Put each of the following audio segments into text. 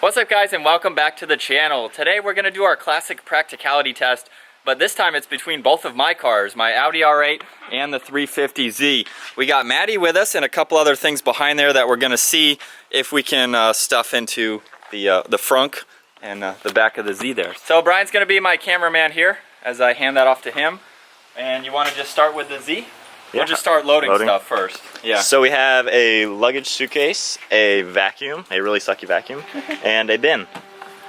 What's up guys, and welcome back to the channel. Today we're going to do our classic practicality test, but this time it's between both of my cars, my Audi R8 and the 350Z. We got Maddie with us and a couple other things behind there that we're going to see if we can stuff into the frunk and the back of the Z there. So Brian's going to be my cameraman here as I hand that off to him. And you want to just start with the Z? Yeah. We'll just start loading stuff first. Yeah. So we have a luggage suitcase, a vacuum, a really sucky vacuum, and a bin.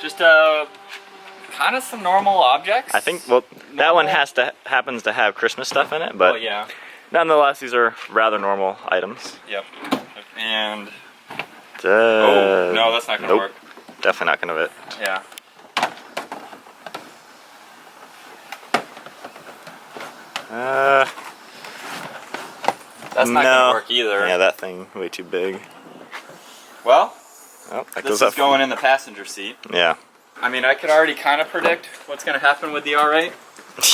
Just kind of some normal objects. I think, well, that one happens to have Christmas stuff in it, but yeah. Nonetheless, these are rather normal items. Yep. And oh, no, that's not gonna work. Definitely not gonna fit. Yeah. That's not gonna work either. Yeah, that thing way too big. Well, that this is going in the passenger seat. Yeah. I mean, I could already kind of predict what's gonna happen with the R8.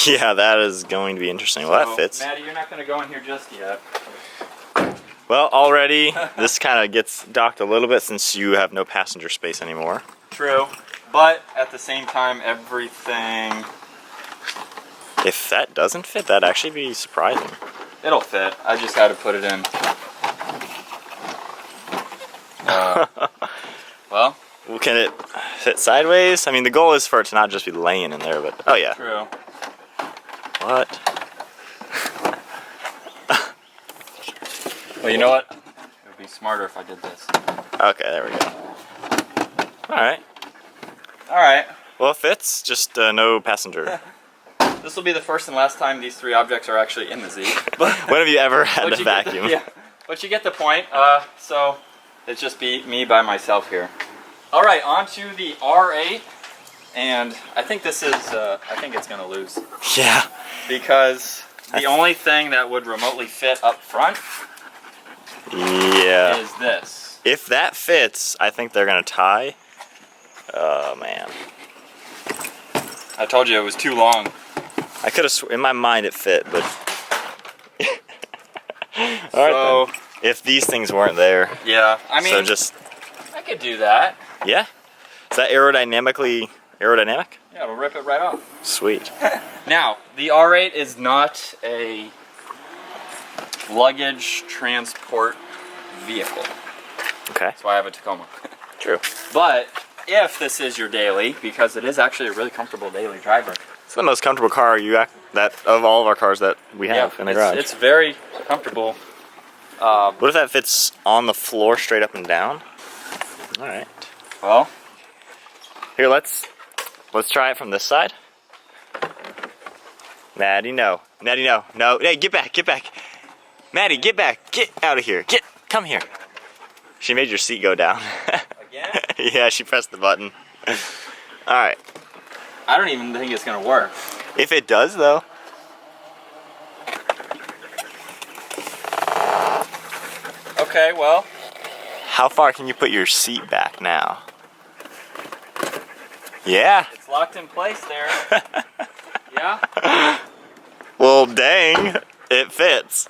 Yeah, that is going to be interesting. Well, that fits. Maddie, you're not gonna go in here just yet. Well, already this kind of gets docked a little bit since you have no passenger space anymore. True, but at the same time, everything. If that doesn't fit, that'd actually be surprising. It'll fit. I just had to put it in. Well, can it fit sideways? I mean, the goal is for it to not just be laying in there, but oh yeah. True. What? Well, you know what? It would be smarter if I did this. Okay, there we go. Alright. Alright. Well, it fits, just no passenger. This will be the first and last time these three objects are actually in the Z. When have you ever had a vacuum? Yeah, but you get the point. So it's just me by myself here. All right, on to the R8, and I think this is. I think it's gonna lose. Yeah. Because the only thing that would remotely fit up front. Yeah. Is this. If that fits, I think they're gonna tie. Oh man. I told you it was too long. I could have, in my mind it fit, but. So, if these things weren't there. Yeah, I mean. So just. I could do that. Yeah? Is that aerodynamic? Yeah, it'll rip it right off. Sweet. Now, the R8 is not a luggage transport vehicle. Okay. That's why I have a Tacoma. True. But if this is your daily, because it is actually a really comfortable daily driver. It's the most comfortable car of all of our cars that we have in the garage. It's very comfortable. What if that fits on the floor straight up and down? All right. Well, here let's try it from this side. Maddie, no. Maddie, no. No. Hey, get back. Maddie, get back. Get out of here. Come here. She made your seat go down. Again? Yeah, she pressed the button. All right. I don't even think it's gonna work. If it does, though. Okay, well. How far can you put your seat back now? Yeah. It's locked in place there. Yeah? Well, dang. It fits.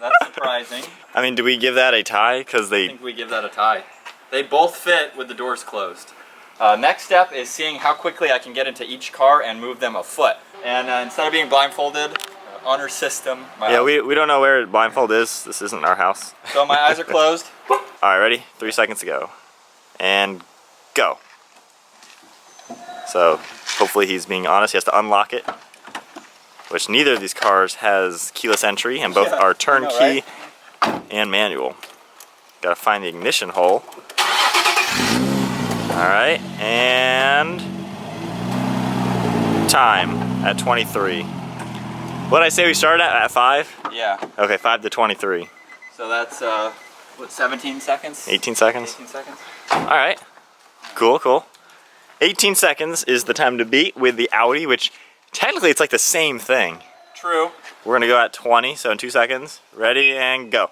That's surprising. I mean, do we give that a tie? I think we give that a tie. They both fit with the doors closed. Next step is seeing how quickly I can get into each car and move them a foot. And instead of being blindfolded, honor system. Yeah, we don't know where blindfold is. This isn't our house. So my eyes are closed. Alright, ready? 3 seconds to go. And go. So, hopefully he's being honest. He has to unlock it. Which neither of these cars has keyless entry, and both are turnkey and manual. Gotta find the ignition hole. Alright, and time at 23. What did I say we started at 5? Yeah. Okay, 5 to 23. So that's, what, 17 seconds? 18 seconds? 18 seconds. Alright, cool. 18 seconds is the time to beat with the Audi, which technically it's like the same thing. True. We're gonna go at 20, so in 2 seconds. Ready, and go.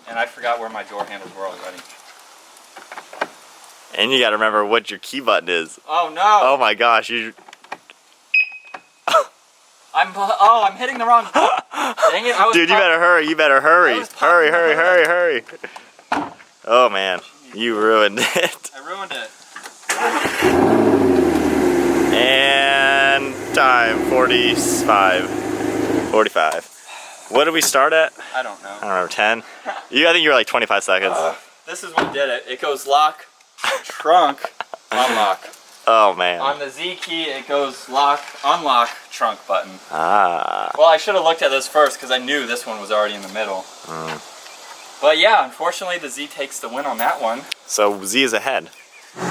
And I forgot where my door handles were already. And you gotta remember what your key button is. Oh no! Oh my gosh, you... I'm hitting the wrong... Dang it, Dude, you better hurry, Hurry. Oh man. You ruined it. I ruined it. And time 45. 45. What did we start at? I don't know. I don't remember, 10? I think you were like 25 seconds. This is what did it. It goes lock, trunk, unlock. Oh man. On the Z key, it goes lock, unlock, trunk button. Ah. Well, I should have looked at this first because I knew this one was already in the middle. But yeah, unfortunately the Z takes the win on that one. So Z is ahead.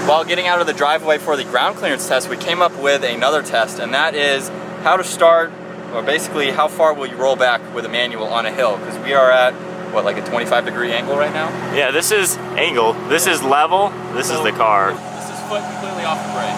While getting out of the driveway for the ground clearance test, we came up with another test, and that is how to start, or basically how far will you roll back with a manual on a hill, because we are at, what, like a 25-degree angle right now? Yeah, this is angle, this is level, this is the car. This is foot completely off the brake.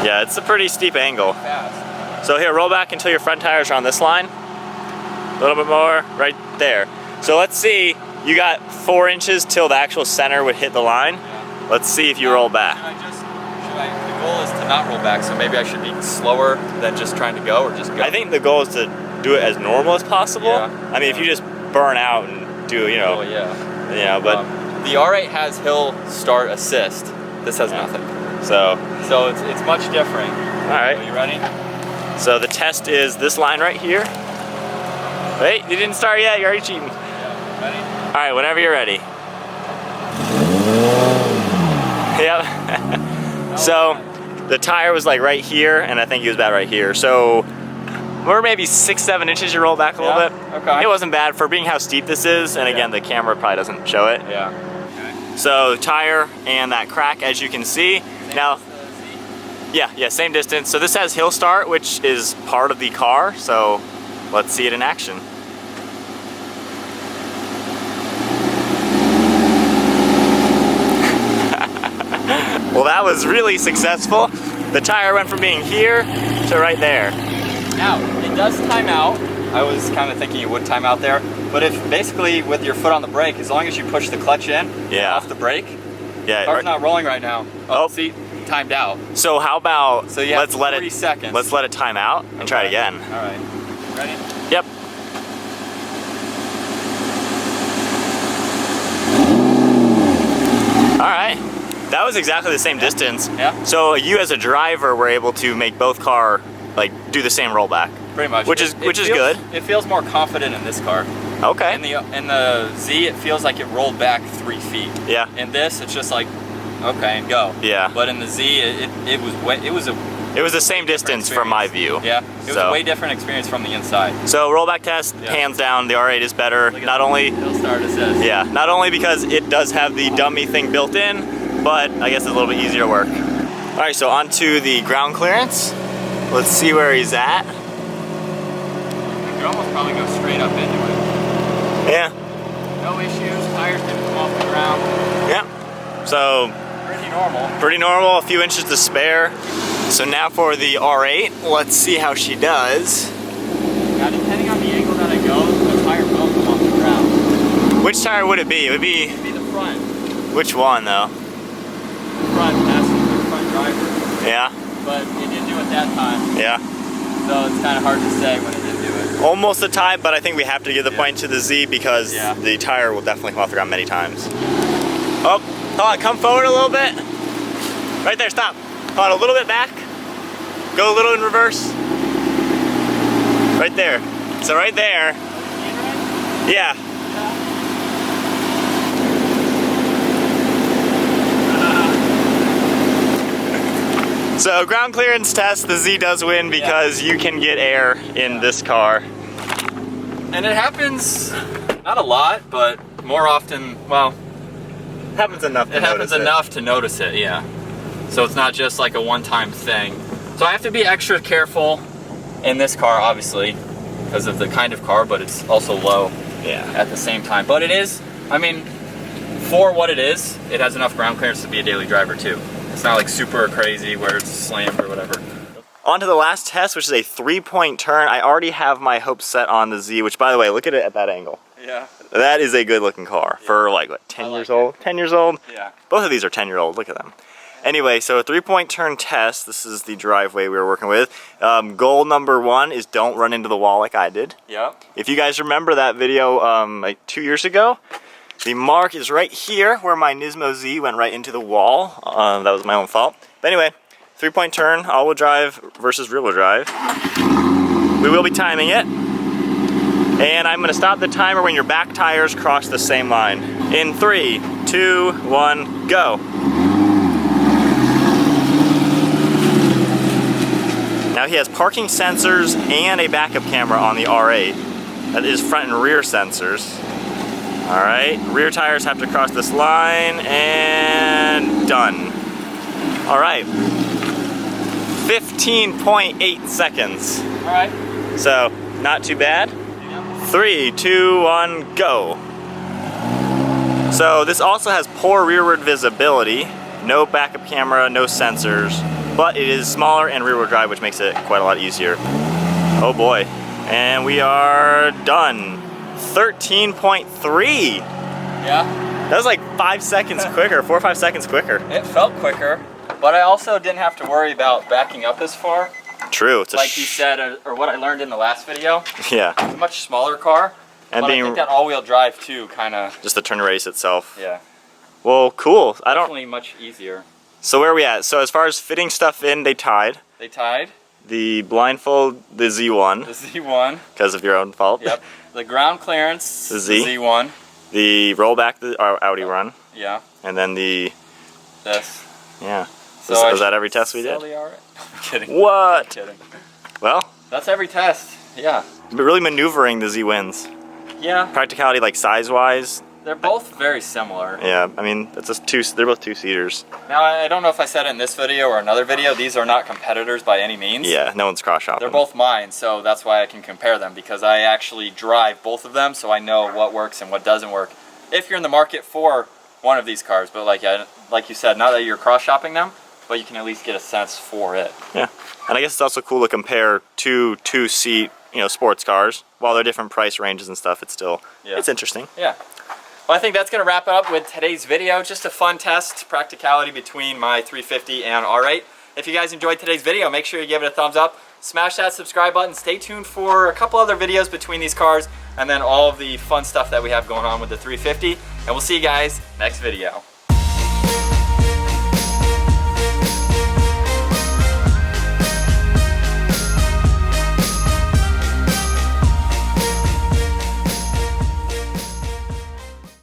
Yeah, it's a pretty steep angle. Fast. So here, roll back until your front tires are on this line. A little bit more, right there. So let's see, you got 4 inches till the actual center would hit the line. Yeah. Let's see if you roll back. The goal is to not roll back, so maybe I should be slower than just trying to go, or just go. I think the goal is to do it as normal as possible. Yeah. I mean, if you just burn out and do, you know, Oh, yeah. yeah, but The R8 has hill start assist. This has nothing. so it's much different. all right. Are you ready? So the test is this line right here. Wait, you didn't start yet. You're already cheating. Yeah. Ready? All right, whenever you're ready. Yep. So the tire was like right here, and I think he was about right here. So we're maybe 6-7 inches. You roll back a little bit. Okay. It wasn't bad for being how steep this is, and again, the camera probably doesn't show it. Yeah. Okay. So tire and that crack, as you can see. Now, yeah, same distance. So this has hill start, which is part of the car. So let's see it in action. Well, that was really successful. The tire went from being here to right there. Now, it does time out. I was kind of thinking it would time out there, but if basically with your foot on the brake, as long as you push the clutch in, Yeah. off the brake, Yeah. car's not rolling right now. Oh. See, timed out. So how about So you have let's let 30 it seconds. let's let it time out and try it again. All right. Ready? Yep. All right. That was exactly the same distance. Yeah. So you as a driver were able to make both car like do the same rollback. Pretty much. Which is good. It feels more confident in this car. Okay. In the Z, it feels like it rolled back 3 feet. Yeah. In this, it's just like, okay, and go. Yeah. But in the Z, it was the same distance from my view. Yeah. It was a way different experience from the inside. So rollback test, hands down, the R8 is better. Not only Hill start assist. Yeah, not only because it does have the dummy thing built in, but I guess it's a little bit easier to work. All right, so on to the ground clearance. Let's see where he's at. You could almost probably go straight up into it. Yeah. No issues, tires didn't come off the ground. Yeah. So Pretty normal. pretty normal, a few inches to spare. So now for the R8, let's see how she does. Now depending on the angle that I go, the tire will come off the ground. Which tire would it be? It would be, It'd be the front. which one though? Front passenger, front driver. Yeah, But it didn't do it that time. yeah. So it's kind of hard to say when it didn't do it. Almost a tie, but I think we have to give the point to the Z because Yeah. the tire will definitely come off the ground many times. Oh, hold on, come forward a little bit. Right there, stop. Hold on, a little bit back. Go a little in reverse. Right there. So right there. Yeah. So ground clearance test, the Z does win because you can get air in this car. And it happens, not a lot, but more often, well, Happens enough. it happens enough to notice it, yeah. So it's not just like a one-time thing. So I have to be extra careful in this car, obviously, because of the kind of car, but it's also low at the same time. But it is, I mean, for what it is, it has enough ground clearance to be a daily driver too. It's not like super crazy where it's slammed or whatever. On to the last test, which is a 3-point turn. I already have my hopes set on the Z, which by the way, look at it at that angle. Yeah. That is a good looking car for like, what, 10 years old? 10 years old? Yeah. Both of these are 10-year-old, look at them. Anyway, so a 3-point turn test. This is the driveway we were working with. Goal number 1 is don't run into the wall like I did. Yep. If you guys remember that video like 2 years ago, The mark is right here where my Nismo Z went right into the wall. That was my own fault. But anyway, 3-point turn, all-wheel drive versus rear-wheel drive. We will be timing it. And I'm gonna stop the timer when your back tires cross the same line. In 3, 2, 1, go. Now he has parking sensors and a backup camera on the R8. That is front and rear sensors. All right, rear tires have to cross this line and done. All right, 15.8 seconds. All right. So, not too bad. 3, 2, 1, go. So this also has poor rearward visibility, no backup camera, no sensors, but it is smaller and rearward drive, which makes it quite a lot easier. Oh boy. And we are done. 13.3. Yeah. That was like 5 seconds quicker, 4 or 5 seconds quicker. It felt quicker, but I also didn't have to worry about backing up this far. True. It's like you said, or what I learned in the last video. Yeah. It's a much smaller car, and but I think that all-wheel drive too, kind of. Just the turn radius itself. Yeah. Well, cool. Definitely much easier. So where are we at? So as far as fitting stuff in, they tied. They tied. The blindfold, the Z1. The Z1. Because of your own fault. Yep. The ground clearance, the Z. The Z1. The rollback, the Audi run. Yeah. And then the... This. Yeah. So is that every test we did? I'm kidding. What? I'm kidding. Well. That's every test, yeah. But really maneuvering the Z wins. Yeah. Practicality, like size-wise. They're both very similar. Yeah, I mean, it's just they're both two-seaters. Now, I don't know if I said it in this video or another video, these are not competitors by any means. Yeah, no one's cross-shopping. They're both mine, so that's why I can compare them, because I actually drive both of them, so I know what works and what doesn't work. If you're in the market for one of these cars, but like you said, not that you're cross-shopping them, but you can at least get a sense for it. Yeah, and I guess it's also cool to compare two-seat, sports cars. While they're different price ranges and stuff, it's still, it's interesting. Yeah. Well, I think that's going to wrap it up with today's video. Just a fun test, practicality between my 350 and R8. If you guys enjoyed today's video, make sure you give it a thumbs up. Smash that subscribe button. Stay tuned for a couple other videos between these cars and then all of the fun stuff that we have going on with the 350. And we'll see you guys next video.